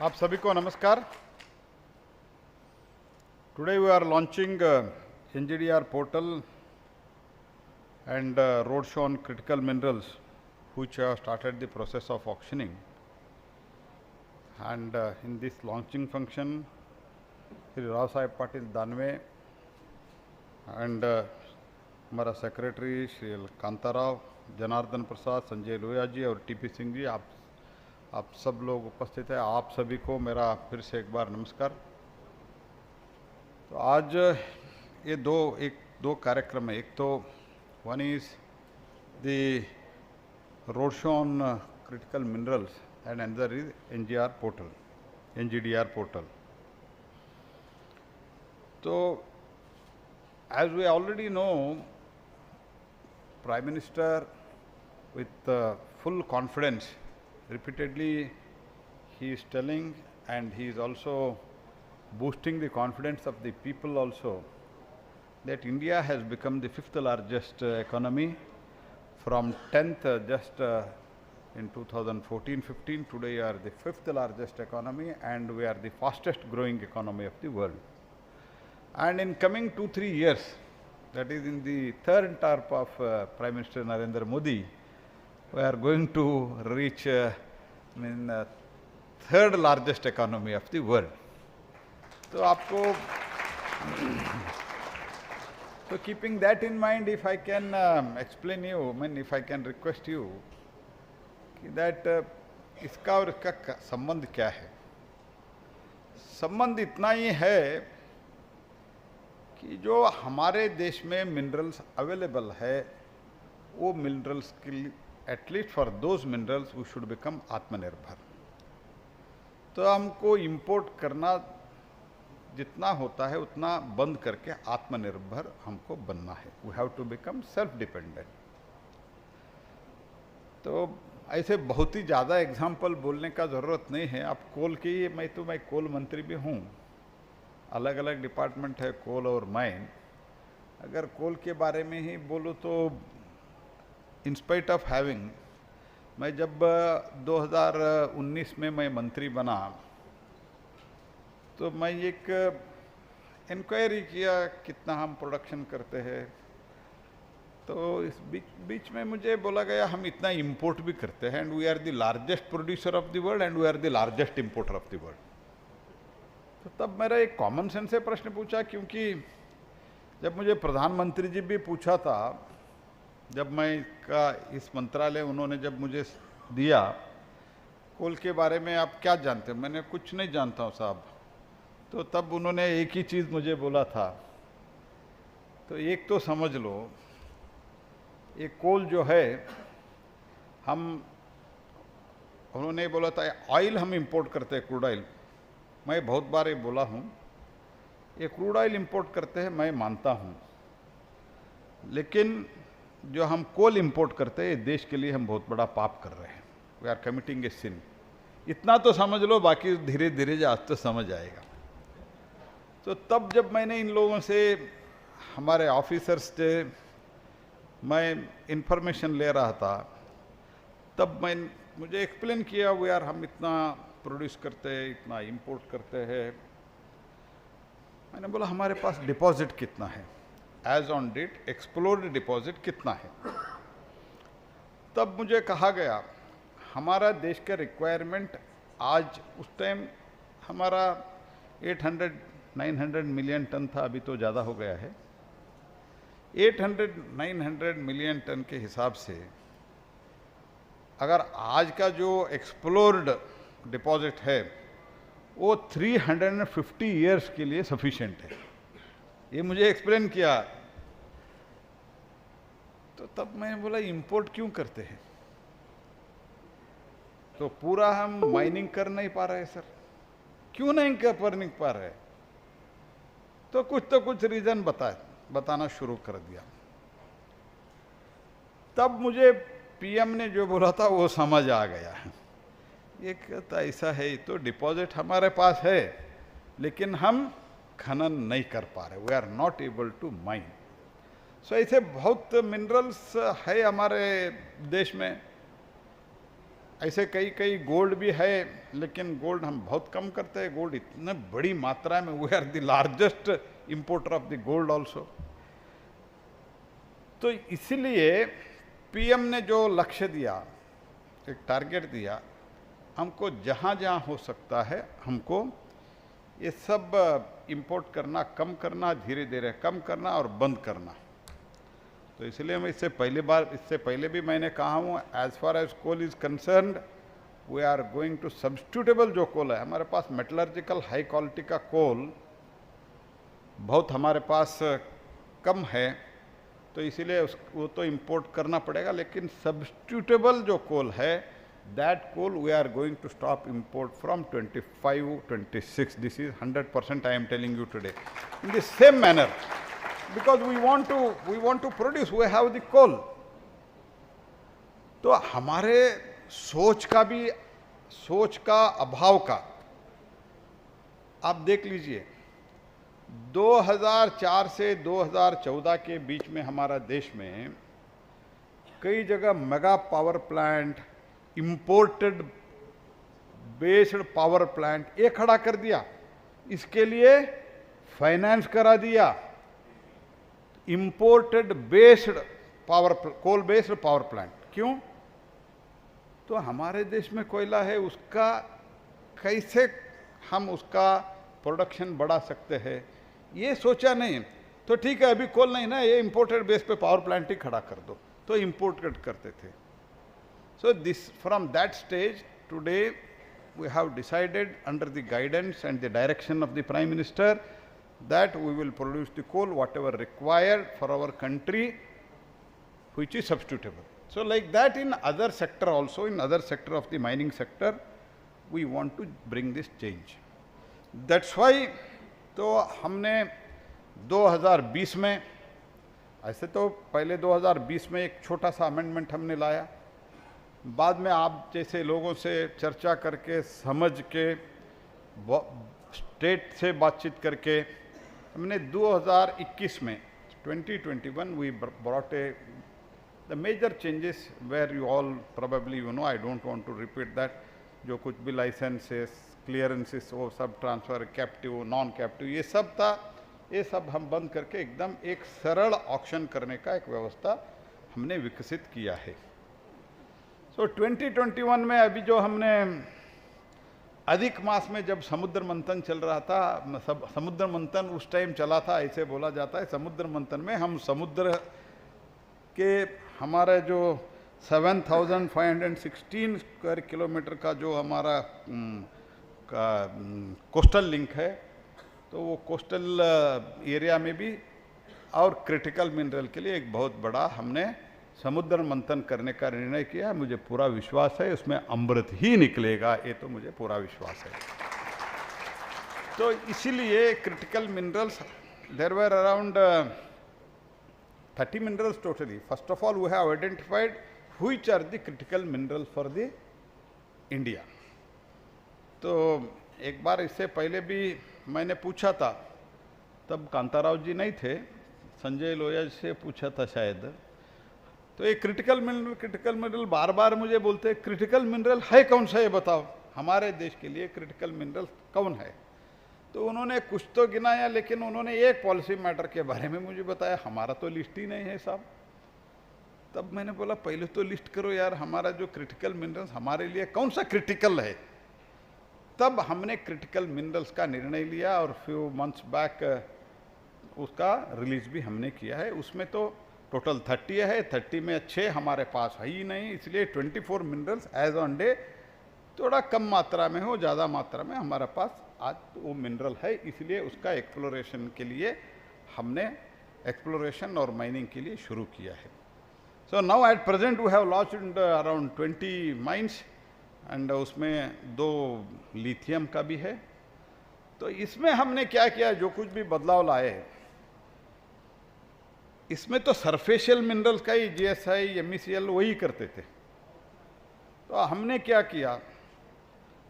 आप सभी को नमस्कार। Today we are launching NGDR portal and roadshow on critical minerals, which have started the process of auctioning. And in this launching function, Shri Rao Sahib Patil Danve and हमारा secretary Shri Kantarao, Janardan प्रसाद, संजय लोहिया जी और TP Singh ji, आप सब लोग उपस्थित हैं। आप सभी को मेरा फिर से एक बार नमस्कार। तो आज ये दो कार्यक्रम है। एक तो one is the road show on critical minerals and another is NGDR portal. तो as we already know, Prime Minister with full confidence repeatedly he is telling, and he is also boosting the confidence of the people also, that India has become the 5th largest economy from 10th just in 2014-15. Today we are the 5th largest economy and we are the fastest growing economy of the world. And in coming 2-3 years, that is in the third term of Prime Minister Narendra Modi, we are going to reach third largest economy of the world. So आपको so keeping that in mind, if I can explain you, if I can request you that इसका और इसका संबंध क्या है। संबंध इतना ही है कि जो हमारे देश में मिनरल्स अवेलेबल है, वो मिनरल्स के लिए at least for those minerals we should become आत्मनिर्भर। तो हमको इंपोर्ट करना जितना होता है उतना बंद करके आत्मनिर्भर हमको बनना है। We have to become self dependent. तो ऐसे बहुत ही ज़्यादा एग्जाम्पल बोलने का ज़रूरत नहीं है। आप कोल की, मैं कोल मंत्री भी हूँ, अलग अलग डिपार्टमेंट है कोल और माइन। अगर कोल के बारे में ही बोलूँ तो इन स्पाइट ऑफ हैविंग, मैं जब 2019 में मैं मंत्री बना तो मैं एक इंक्वायरी किया कितना हम प्रोडक्शन करते हैं। तो इस बीच में मुझे बोला गया हम इतना इंपोर्ट भी करते हैं, and we are the largest producer of the world and we are the largest importer of the world. तो तब मेरा एक कॉमन सेंस से प्रश्न पूछा, क्योंकि जब मुझे प्रधानमंत्री जी भी पूछा था, जब मैं का इस मंत्रालय उन्होंने जब मुझे दिया कोल के बारे में आप क्या जानते हो, मैंने कुछ नहीं जानता हूँ साहब। तो तब उन्होंने एक ही चीज़ मुझे बोला था, तो एक तो समझ लो ये कोल जो है उन्होंने बोला था ऑयल हम इंपोर्ट करते हैं, क्रूड ऑयल। मैं बहुत बार ये बोला हूँ, ये क्रूड ऑयल इंपोर्ट करते हैं मैं मानता हूँ, लेकिन जो हम कोल इंपोर्ट करते हैं देश के लिए हम बहुत बड़ा पाप कर रहे हैं। वी आर कमिटिंग ए सिन। इतना तो समझ लो, बाकी धीरे धीरे आज तो समझ आएगा। तो तब जब मैंने इन लोगों से, हमारे ऑफिसर्स से मैं इंफॉर्मेशन ले रहा था, तब मुझे एक्सप्लेन किया हम इतना प्रोड्यूस करते हैं, इतना इंपोर्ट करते हैं। मैंने बोला हमारे पास डिपॉजिट कितना है, as on date explored deposit कितना है। तब मुझे कहा गया हमारा देश का रिक्वायरमेंट आज, उस टाइम हमारा 800-900 मिलियन टन था, अभी तो ज़्यादा हो गया है। 800-900 मिलियन टन के हिसाब से अगर आज का जो एक्सप्लोर्ड डिपॉजिट है वो 350 ईयर्स के लिए सफिशिएंट है। ये मुझे एक्सप्लेन किया। तो तब मैंने बोला इंपोर्ट क्यों करते हैं, तो पूरा हम माइनिंग कर नहीं पा रहे सर। क्यों नहीं कर पा रहे, तो कुछ रीजन बताना शुरू कर दिया। तब मुझे पीएम ने जो बोला था वो समझ आ गया। ये कहता ऐसा है, तो डिपॉजिट हमारे पास है लेकिन हम खनन नहीं कर पा रहे, we are not able to mine. So ऐसे बहुत मिनरल्स है हमारे देश में, ऐसे कई कई गोल्ड भी है, लेकिन गोल्ड हम बहुत कम करते हैं। गोल्ड इतने बड़ी मात्रा में, we are the largest importer of the gold also. तो इसीलिए पीएम ने जो लक्ष्य दिया, एक टारगेट दिया, हमको जहाँ जहाँ हो सकता है हमको ये सब इंपोर्ट करना, कम करना, धीरे धीरे कम करना और बंद करना। तो इसलिए मैं इससे पहले भी मैंने कहा हूँ, as far as coal is concerned, we are going to substitutable जो कोल है, हमारे पास मेटलर्जिकल हाई क्वालिटी का कोल बहुत हमारे पास कम है, तो इसीलिए वो तो इंपोर्ट करना पड़ेगा। लेकिन सब्स्टिट्यूटेबल जो कोल है, that coal we are going to stop import from 25-26। This is 100% I am telling you today in the same manner, because we want to produce, we have the coal. तो हमारे सोच का अभाव का आप देख लीजिए, 2004 से 2014 के बीच में हमारा देश में कई जगह mega power plant, imported based power plant ये खड़ा कर दिया। इसके लिए फाइनेंस करा दिया। Imported based coal based power plant, क्यों? तो हमारे देश में कोयला है, उसका कैसे हम उसका प्रोडक्शन बढ़ा सकते हैं, ये सोचा नहीं। तो ठीक है, अभी कोल नहीं ना, ये इंपोर्टेड बेस पे पावर प्लांट ही खड़ा कर दो, तो इंपोर्टेड करते थे। So this from that stage today we have decided under the guidance and the direction of the prime minister that we will produce the coal whatever required for our country, which is substitutable. So like that in other sector also, in other sector of the mining sector, we want to bring this change. That's why तो हमने 2020 में, ऐसे तो पहले 2020 में एक छोटा सा अमेंडमेंट हमने लाया, बाद में आप जैसे लोगों से चर्चा करके, समझ के, स्टेट से बातचीत करके हमने 2021 में 2021 we brought the major changes where you all probably you know, I don't want to repeat that, जो कुछ भी लाइसेंसेस, क्लियरेंसेस, वो सब ट्रांसफ़र, कैप्टिव, नॉन कैप्टिव, ये सब था, ये सब हम बंद करके एकदम एक सरल ऑक्शन करने का एक व्यवस्था हमने विकसित किया है। सो 2021 में अभी जो हमने अधिक मास में जब समुद्र मंथन चल रहा था, समुद्र मंथन उस टाइम चला था, ऐसे बोला जाता है। समुद्र मंथन में हम समुद्र के हमारे जो 7,516 स्क्वायर किलोमीटर का जो हमारा कोस्टल लिंक है, तो वो कोस्टल एरिया में भी और क्रिटिकल मिनरल के लिए एक बहुत बड़ा हमने समुद्र मंथन करने का निर्णय किया। मुझे पूरा विश्वास है उसमें अमृत ही निकलेगा, ये तो मुझे पूरा विश्वास है। तो इसीलिए critical minerals, there were around 30 minerals totally. First of all we have identified which are the critical minerals for the India. तो एक बार इससे पहले भी मैंने पूछा था, तब कांताराव जी नहीं थे, संजय लोया से पूछा था शायद। तो ये क्रिटिकल मिनरल बार बार मुझे बोलते हैं, क्रिटिकल मिनरल है कौन सा, ये बताओ हमारे देश के लिए क्रिटिकल मिनरल कौन है। तो उन्होंने कुछ तो गिनाया, लेकिन उन्होंने एक पॉलिसी मैटर के बारे में मुझे बताया, हमारा तो लिस्ट ही नहीं है साहब। तब मैंने बोला पहले तो लिस्ट करो यार, हमारा जो क्रिटिकल मिनरल्स हमारे लिए कौन सा क्रिटिकल है। तब हमने क्रिटिकल मिनरल्स का निर्णय लिया और फ्यू मंथ्स बैक उसका रिलीज भी हमने किया है। उसमें तो टोटल 30 है, 30 में 6 हमारे पास है ही नहीं, इसलिए 24 मिनरल्स एज ऑन डे, थोड़ा कम मात्रा में हो, ज़्यादा मात्रा में हमारे पास आज वो मिनरल है। इसलिए उसका एक्सप्लोरेशन के लिए हमने एक्सप्लोरेशन और माइनिंग के लिए शुरू किया है। So now at present we have launched around 20 mines एंड उसमें 2 लिथियम का भी है। तो इसमें हमने क्या किया, जो कुछ भी बदलाव लाए, इसमें तो सरफेशियल मिनरल्स का ही जीएसआई, एमईसीएल वही करते थे। तो हमने क्या किया,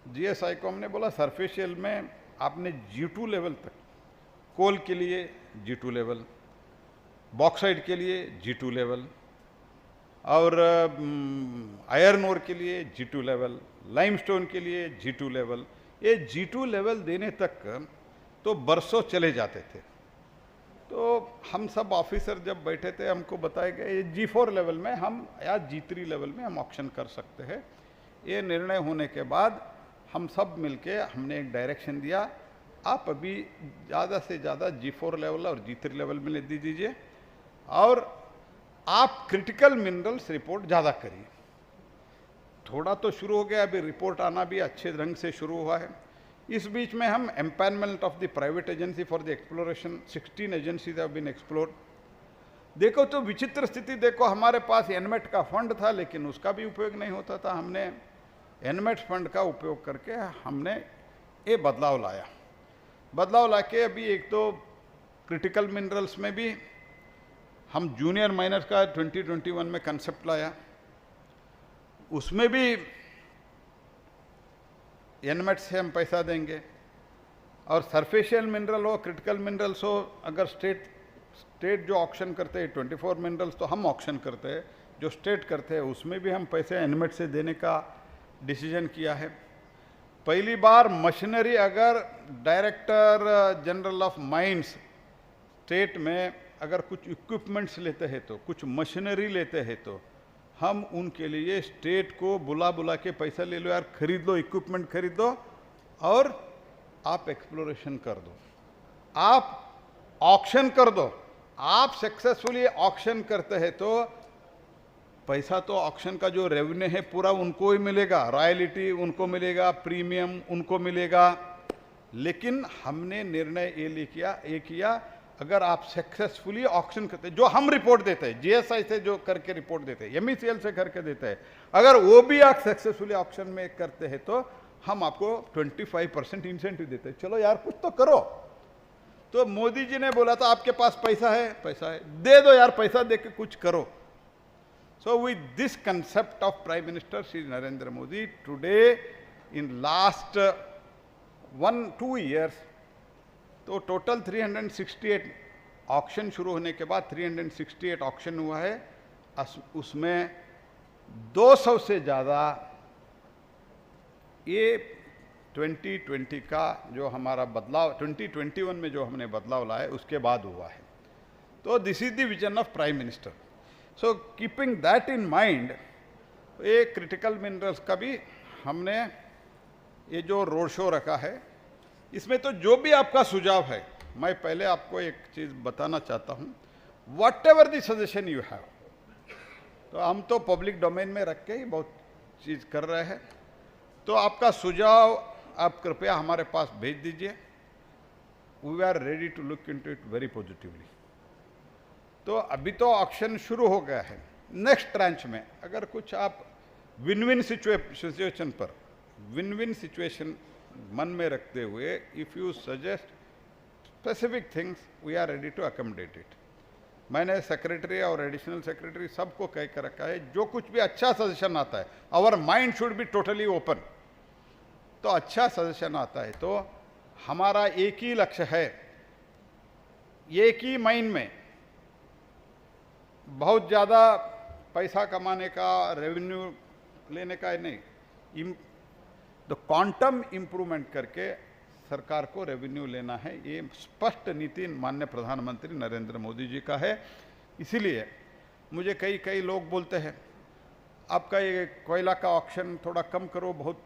जीएसआई को हमने बोला सरफेशियल में आपने G2 लेवल तक, कोल के लिए G2 लेवल, बॉक्साइट के लिए G2 लेवल, और आयरन ओर के लिए G2 लेवल, लाइमस्टोन के लिए G2 लेवल। ये G2 लेवल देने तक तो बरसों चले जाते थे। तो हम सब ऑफिसर जब बैठे थे हमको बताया गया ये G4 लेवल में हम या G3 लेवल में हम ऑक्शन कर सकते हैं। ये निर्णय होने के बाद हम सब मिलके हमने एक डायरेक्शन दिया, आप अभी ज़्यादा से ज़्यादा G4 लेवल और G3 लेवल में ले दीजिए और आप क्रिटिकल मिनरल्स रिपोर्ट ज़्यादा करिए। थोड़ा तो शुरू हो गया, अभी रिपोर्ट आना भी अच्छे ढंग से शुरू हुआ है। इस बीच में हम empanelment of the private agency for the exploration, 16 agencies have been explored. देखो तो विचित्र स्थिति देखो, हमारे पास एनमेट का फंड था लेकिन उसका भी उपयोग नहीं होता था। हमने एनमेट फंड का उपयोग करके हमने ये बदलाव लाया। बदलाव लाके अभी एक तो क्रिटिकल मिनरल्स में भी हम जूनियर माइनर्स का 2021 में कंसेप्ट लाया, उसमें भी एनमेट से हम पैसा देंगे। और सरफेशियल मिनरल हो, क्रिटिकल मिनरल्स हो, अगर स्टेट जो ऑक्शन करते हैं 24 मिनरल्स तो हम ऑक्शन करते हैं, जो स्टेट करते हैं उसमें भी हम पैसे एनमेट से देने का डिसीजन किया है। पहली बार मशीनरी अगर director general of mines state में अगर कुछ इक्विपमेंट्स लेते हैं तो, कुछ मशीनरी लेते हैं तो हम उनके लिए स्टेट को बुला के पैसा ले लो यार, खरीद लो, इक्विपमेंट खरीद लो और आप एक्सप्लोरेशन कर दो, आप ऑक्शन कर दो। आप सक्सेसफुली ऑक्शन करते हैं तो पैसा तो ऑक्शन का जो रेवेन्यू है पूरा उनको ही मिलेगा, रॉयल्टी उनको मिलेगा, प्रीमियम उनको मिलेगा। लेकिन हमने निर्णय ये किया अगर आप सक्सेसफुली ऑक्शन करते, जो हम रिपोर्ट देते हैं, जीएसआई से जो करके रिपोर्ट देते हैं, एमईसीएल से करके देते हैं, अगर वो भी आप सक्सेसफुली ऑक्शन में करते हैं तो हम आपको 25% इंसेंटिव देते हैं। चलो यार कुछ तो करो। तो मोदी जी ने बोला था आपके पास पैसा है, दे दो यार, पैसा दे के कुछ करो। So with this concept of Prime Minister Shri Narendra Modi, today in last 1-2 years, तो टोटल 368 ऑक्शन शुरू होने के बाद 368 ऑक्शन हुआ है। उसमें 200 से ज़्यादा ये 2020 का जो हमारा बदलाव, 2021 में जो हमने बदलाव लाया उसके बाद हुआ है। तो this is the vision of prime minister. So keeping that in mind, ये क्रिटिकल मिनरल्स का भी हमने ये जो रोड शो रखा है, इसमें तो जो भी आपका सुझाव है, मैं पहले आपको एक चीज़ बताना चाहता हूँ, what ever the suggestion you have, तो हम तो पब्लिक डोमेन में रख के ही बहुत चीज़ कर रहे हैं। तो आपका सुझाव आप कृपया हमारे पास भेज दीजिए। We are ready to look into it very positively. तो अभी तो ऑक्शन शुरू हो गया है। नेक्स्ट ट्रांच में अगर कुछ आप विन विन सिचुएशन पर, विन विन सिचुएशन मन में रखते हुए, if you suggest specific things, we are ready to accommodate it. मैंने सेक्रेटरी और एडिशनल सेक्रेटरी सबको कह कर रखा है, जो कुछ भी अच्छा सजेशन आता है, our mind should be totally open. तो अच्छा सजेशन आता है तो हमारा एक ही लक्ष्य है, एक ही माइंड में बहुत ज़्यादा पैसा कमाने का, रेवेन्यू लेने का नहीं, तो क्वांटम इम्प्रूवमेंट करके सरकार को रेवेन्यू लेना है। ये स्पष्ट नीति माननीय प्रधानमंत्री नरेंद्र मोदी जी का है। इसीलिए मुझे कई लोग बोलते हैं आपका ये कोयला का ऑक्शन थोड़ा कम करो, बहुत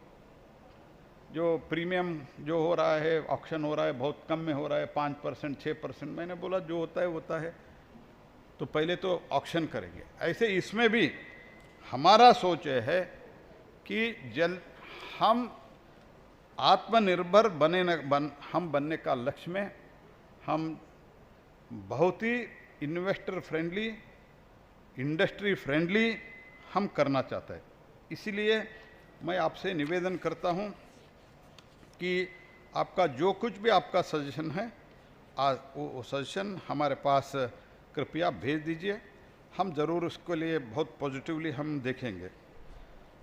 जो प्रीमियम जो हो रहा है, ऑक्शन हो रहा है बहुत कम में हो रहा है, 5%, 6%। मैंने बोला जो होता है होता है, तो पहले तो ऑक्शन करेंगे। ऐसे इसमें भी हमारा सोच है कि हम आत्मनिर्भर हम बनने का लक्ष्य में हम बहुत ही इन्वेस्टर फ्रेंडली, इंडस्ट्री फ्रेंडली हम करना चाहते हैं। इसीलिए मैं आपसे निवेदन करता हूं कि आपका जो कुछ भी आपका सजेशन है, वो सजेशन हमारे पास कृपया भेज दीजिए। हम ज़रूर उसके लिए बहुत पॉजिटिवली हम देखेंगे।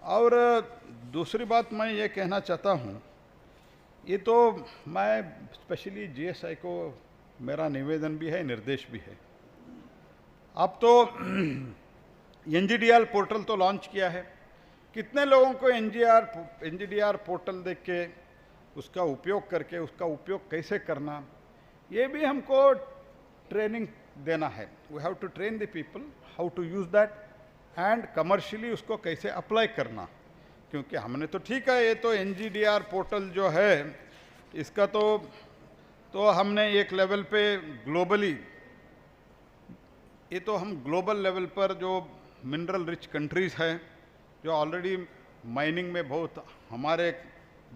और दूसरी बात मैं ये कहना चाहता हूँ, ये तो मैं स्पेशली जीएसआई को मेरा निवेदन भी है, निर्देश भी है। अब तो एनजीडीआर पोर्टल तो लॉन्च किया है। कितने लोगों को एनजीडीआर पोर्टल देख के उसका उपयोग करके उसका उपयोग कैसे करना, ये भी हमको ट्रेनिंग देना है। We have to train the people how to use that and commercially उसको कैसे अप्लाई करना। क्योंकि हमने तो ठीक है, ये तो एनजीडीआर पोर्टल जो है इसका तो हमने एक लेवल पे ग्लोबली, ये तो हम ग्लोबल लेवल पर जो मिनरल रिच कंट्रीज़ हैं जो ऑलरेडी माइनिंग में बहुत हमारे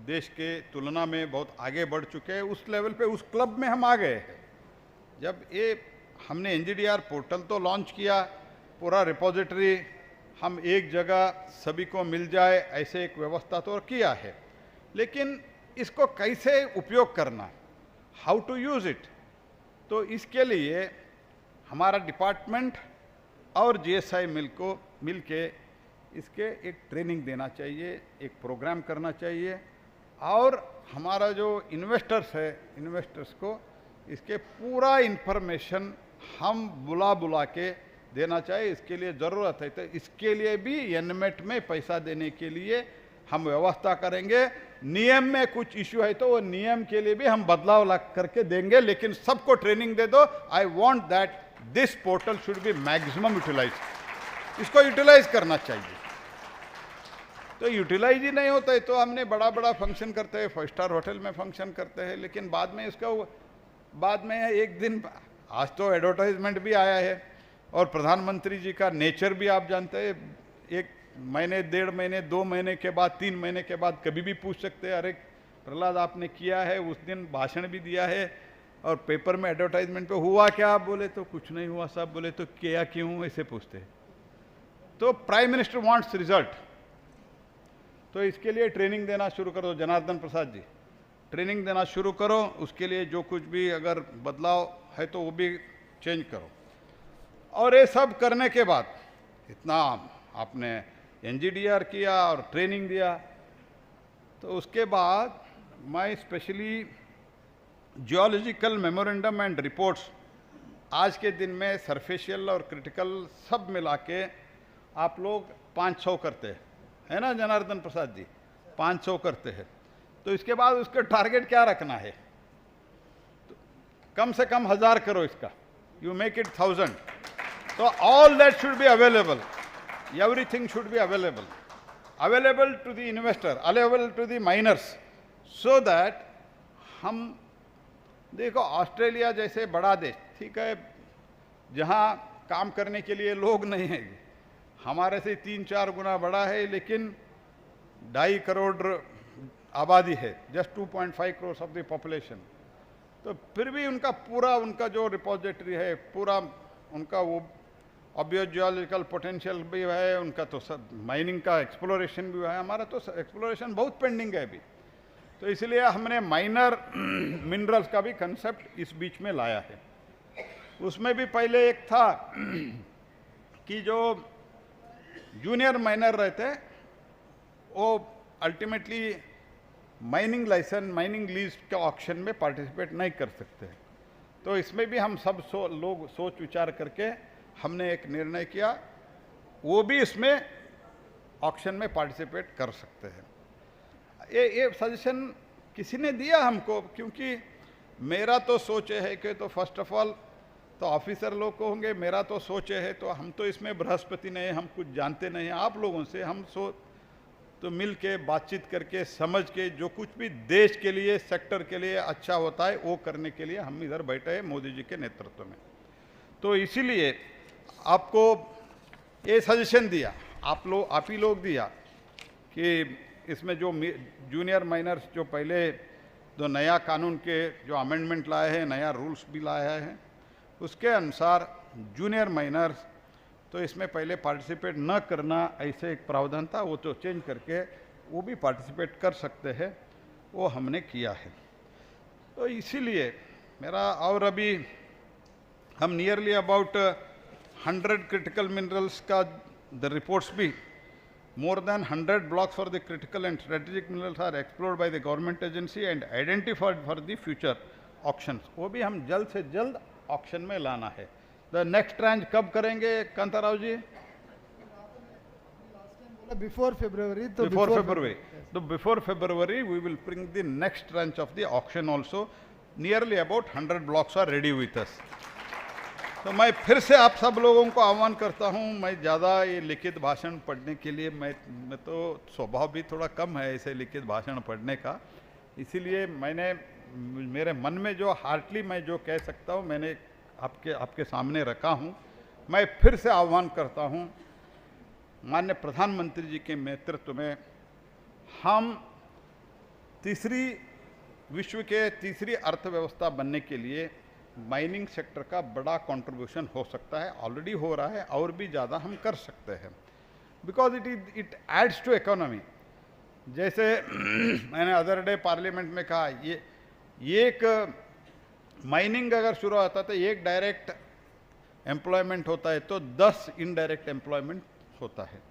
देश के तुलना में बहुत आगे बढ़ चुके हैं, उस लेवल पे उस क्लब में हम आ गए हैं। जब ये हमने एनजीडीआर पोर्टल तो लॉन्च किया, पूरा रिपोजिटरी हम एक जगह सभी को मिल जाए ऐसे एक व्यवस्था तो किया है, लेकिन इसको कैसे उपयोग करना, हाउ टू यूज़ इट, तो इसके लिए हमारा डिपार्टमेंट और जीएसआई मिल के इसके एक ट्रेनिंग देना चाहिए, एक प्रोग्राम करना चाहिए, और हमारा जो इन्वेस्टर्स है, इन्वेस्टर्स को इसके पूरा इन्फॉर्मेशन हम बुला के देना चाहिए। इसके लिए ज़रूरत है, तो इसके लिए भी एनमेट में पैसा देने के लिए हम व्यवस्था करेंगे। नियम में कुछ इश्यू है तो वो नियम के लिए भी हम बदलाव ला करके देंगे, लेकिन सबको ट्रेनिंग दे दो। I want that this portal should be maximum utilize, इसको यूटिलाइज करना चाहिए। तो यूटिलाइज ही नहीं होता है तो हमने बड़ा बड़ा फंक्शन करते हैं, 5 स्टार होटल में फंक्शन करते हैं, लेकिन बाद में एक दिन, आज तो एडवर्टाइजमेंट भी आया है और प्रधानमंत्री जी का नेचर भी आप जानते हैं, 1 महीने 1.5 महीने 2 महीने के बाद 3 महीने के बाद कभी भी पूछ सकते हैं, अरे प्रहलाद आपने किया है, उस दिन भाषण भी दिया है और पेपर में एडवर्टाइजमेंट पे हुआ क्या, आप बोले तो कुछ नहीं हुआ साहब, बोले तो किया क्यों, ऐसे पूछते हैं। तो प्राइम मिनिस्टर वांट्स रिजल्ट, तो इसके लिए ट्रेनिंग देना शुरू करो। जनार्दन प्रसाद जी, ट्रेनिंग देना शुरू करो, उसके लिए जो कुछ भी अगर बदलाव है तो वो भी चेंज करो। और ये सब करने के बाद, इतना आपने एनजीडीआर किया और ट्रेनिंग दिया, तो उसके बाद मैं specially geological memorandum and reports आज के दिन में सरफेशियल और क्रिटिकल सब मिला के आप लोग 500 करते हैं, है ना जनार्दन प्रसाद जी, 500 करते हैं। तो इसके बाद उसका टारगेट क्या रखना है, तो कम से कम 1000 करो इसका, यू मेक इट 1000। तो all that should be available, everything should be available to the investor, available to the miners, so that हम देखो ऑस्ट्रेलिया जैसे बड़ा देश, ठीक है, जहाँ काम करने के लिए लोग नहीं हैं, हमारे से 3-4 गुना बड़ा है, लेकिन 2.5 करोड़ आबादी है, just 2.5 crore of the population. तो फिर भी उनका जो रिपोजिटरी है, पूरा उनका वो ऑब्योजियोलॉजिकल पोटेंशियल भी है, उनका तो सब माइनिंग का एक्सप्लोरेशन भी है, हमारा तो एक्सप्लोरेशन बहुत पेंडिंग है अभी। तो इसलिए हमने माइनर मिनरल्स का भी कंसेप्ट इस बीच में लाया है। उसमें भी पहले एक था कि जो जूनियर माइनर रहते वो ultimately mining license, mining lease के ऑक्शन में पार्टिसिपेट नहीं कर सकते। तो इसमें भी हम सब लोग सोच विचार करके हमने एक निर्णय किया, वो भी इसमें ऑक्शन में पार्टिसिपेट कर सकते हैं। ये सजेशन किसी ने दिया हमको, क्योंकि मेरा तो सोच है कि तो फर्स्ट ऑफ ऑल तो ऑफिसर लोग को होंगे, मेरा तो सोच है, तो हम तो इसमें बृहस्पति नहीं, हम कुछ जानते नहीं, आप लोगों से हम तो मिल के बातचीत करके समझ के जो कुछ भी देश के लिए, सेक्टर के लिए अच्छा होता है वो करने के लिए हम इधर बैठे हैं मोदी जी के नेतृत्व में। तो इसीलिए आपको ये सजेशन दिया, आप ही लोग दिया कि इसमें जो जूनियर माइनर्स जो पहले जो नया कानून के जो अमेंडमेंट लाए हैं, नया रूल्स भी लाया है, उसके अनुसार जूनियर माइनर्स तो इसमें पहले पार्टिसिपेट न करना ऐसे एक प्रावधान था, वो तो चेंज करके वो भी पार्टिसिपेट कर सकते हैं, वो हमने किया है। तो इसीलिए मेरा, और अभी हम नियरली अबाउट 100 क्रिटिकल मिनरल्स का द रिपोर्ट्स भी, more than 100 blocks for the critical and strategic minerals are explored by the government agency and identified for the future auctions, वो भी हम जल्द से जल्द ऑक्शन में लाना है। द नेक्स्ट ट्रांच कब करेंगे कांताराव जी? Before February. So before February. So before February, we will bring the next tranche of the auction also. Nearly about 100 blocks are ready with us. तो मैं फिर से आप सब लोगों को आह्वान करता हूँ, मैं ज़्यादा ये लिखित भाषण पढ़ने के लिए मैं तो स्वभाव भी थोड़ा कम है ऐसे लिखित भाषण पढ़ने का, इसीलिए मैंने मेरे मन में जो हार्टली मैं जो कह सकता हूँ मैंने आपके सामने रखा हूँ। मैं फिर से आह्वान करता हूँ माननीय प्रधानमंत्री जी के नेतृत्व में हम विश्व के तीसरी अर्थव्यवस्था बनने के लिए माइनिंग सेक्टर का बड़ा कंट्रीब्यूशन हो सकता है, ऑलरेडी हो रहा है और भी ज़्यादा हम कर सकते हैं, because it adds to economy. जैसे मैंने अदर डे पार्लियामेंट में कहा, ये एक माइनिंग अगर शुरू होता तो एक डायरेक्ट एम्प्लॉयमेंट होता है तो 10 इनडायरेक्ट एम्प्लॉयमेंट होता है,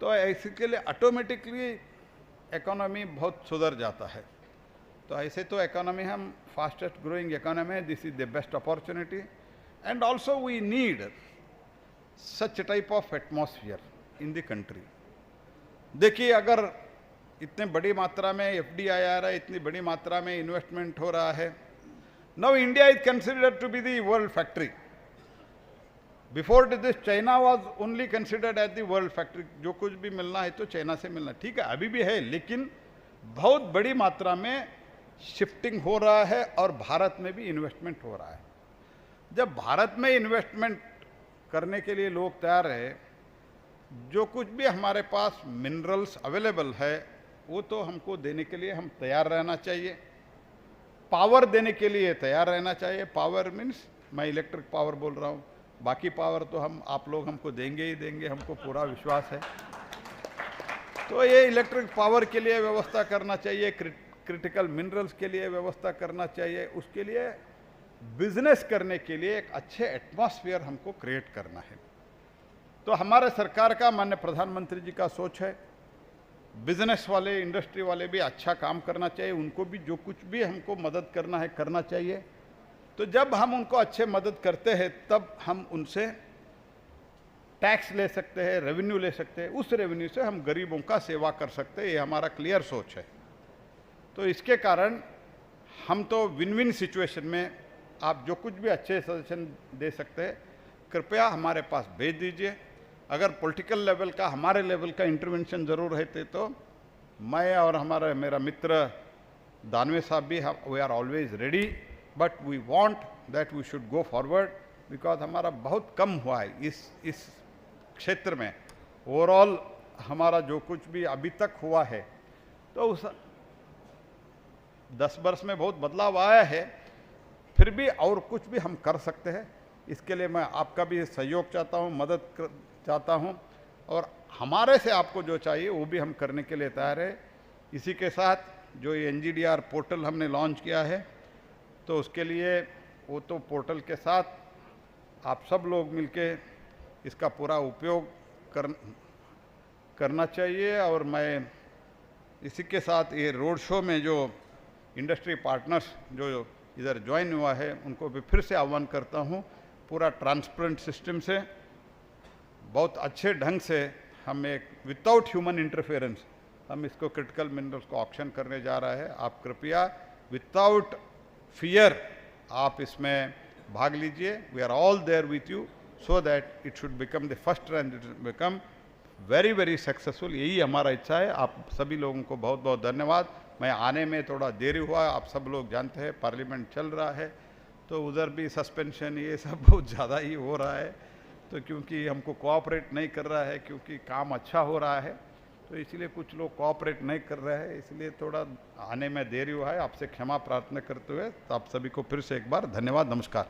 तो इसके लिए ऑटोमेटिकली इकोनॉमी बहुत सुधर जाता है। तो ऐसे तो इकोनॉमी हम फास्टेस्ट ग्रोइंग इकोनॉमी है, this is the best opportunity and also we need such type of atmosphere in the country. देखिए अगर इतने बड़ी मात्रा में एफडीआई आ रहा है, इतनी बड़ी मात्रा में इन्वेस्टमेंट हो रहा है, now India is considered to be the world factory. Before this China was only considered as the world factory, जो कुछ भी मिलना है तो चाइना से मिलना, ठीक है अभी भी है, लेकिन बहुत बड़ी मात्रा में शिफ्टिंग हो रहा है और भारत में भी इन्वेस्टमेंट हो रहा है। जब भारत में इन्वेस्टमेंट करने के लिए लोग तैयार है, जो कुछ भी हमारे पास मिनरल्स अवेलेबल है वो तो हमको देने के लिए हम तैयार रहना चाहिए, पावर देने के लिए तैयार रहना चाहिए। पावर मीन्स मैं इलेक्ट्रिक पावर बोल रहा हूँ, बाकी पावर तो आप लोग हमको देंगे ही देंगे, हमको पूरा विश्वास है। तो ये इलेक्ट्रिक पावर के लिए व्यवस्था करना चाहिए, क्रिटिकल मिनरल्स के लिए व्यवस्था करना चाहिए, उसके लिए बिजनेस करने के लिए एक अच्छे एटमॉस्फेयर हमको क्रिएट करना है। तो हमारे सरकार का माननीय प्रधानमंत्री जी का सोच है, बिजनेस वाले इंडस्ट्री वाले भी अच्छा काम करना चाहिए, उनको भी जो कुछ भी हमको मदद करना है करना चाहिए। तो जब हम उनको अच्छे मदद करते हैं तब हम उनसे टैक्स ले सकते हैं, रेवेन्यू ले सकते हैं, उस रेवेन्यू से हम गरीबों का सेवा कर सकते हैं, ये हमारा क्लियर सोच है। तो इसके कारण हम तो विन विन सिचुएशन में आप जो कुछ भी अच्छे सजेशन दे सकते हैं कृपया हमारे पास भेज दीजिए। अगर पॉलिटिकल लेवल का हमारे लेवल का इंटरवेंशन ज़रूर रहते तो मैं और मेरा मित्र दानवे साहब भी we are always ready, but we want that we should go forward, because हमारा बहुत कम हुआ है इस क्षेत्र में। ओवरऑल हमारा जो कुछ भी अभी तक हुआ है तो उस 10 वर्ष में बहुत बदलाव आया है, फिर भी और कुछ भी हम कर सकते हैं। इसके लिए मैं आपका भी सहयोग चाहता हूँ, मदद चाहता हूँ, और हमारे से आपको जो चाहिए वो भी हम करने के लिए तैयार है। इसी के साथ जो ये NGDR पोर्टल हमने लॉन्च किया है, तो उसके लिए वो तो पोर्टल के साथ आप सब लोग मिलके इसका पूरा उपयोग करना चाहिए। और मैं इसी के साथ ये रोड शो में जो इंडस्ट्री पार्टनर्स जो इधर ज्वाइन हुआ है उनको भी फिर से आह्वान करता हूँ, पूरा ट्रांसपेरेंट सिस्टम से बहुत अच्छे ढंग से हम एक विदाउट ह्यूमन इंटरफेरेंस हम इसको क्रिटिकल मिनरल्स को ऑक्शन करने जा रहा है। आप कृपया विदाउट फियर आप इसमें भाग लीजिए। We are all there with you so that it should become the first and it become very very successful, यही हमारा इच्छा है। आप सभी लोगों को बहुत बहुत धन्यवाद। मैं आने में थोड़ा देरी हुआ, आप सब लोग जानते हैं पार्लियामेंट चल रहा है तो उधर भी सस्पेंशन ये सब बहुत ज़्यादा ही हो रहा है, तो क्योंकि हमको कोऑपरेट नहीं कर रहा है, क्योंकि काम अच्छा हो रहा है तो इसलिए कुछ लोग कोऑपरेट नहीं कर रहे हैं, इसलिए थोड़ा आने में देरी हुआ है। आपसे क्षमा प्रार्थना करते हुए तो आप सभी को फिर से एक बार धन्यवाद, नमस्कार।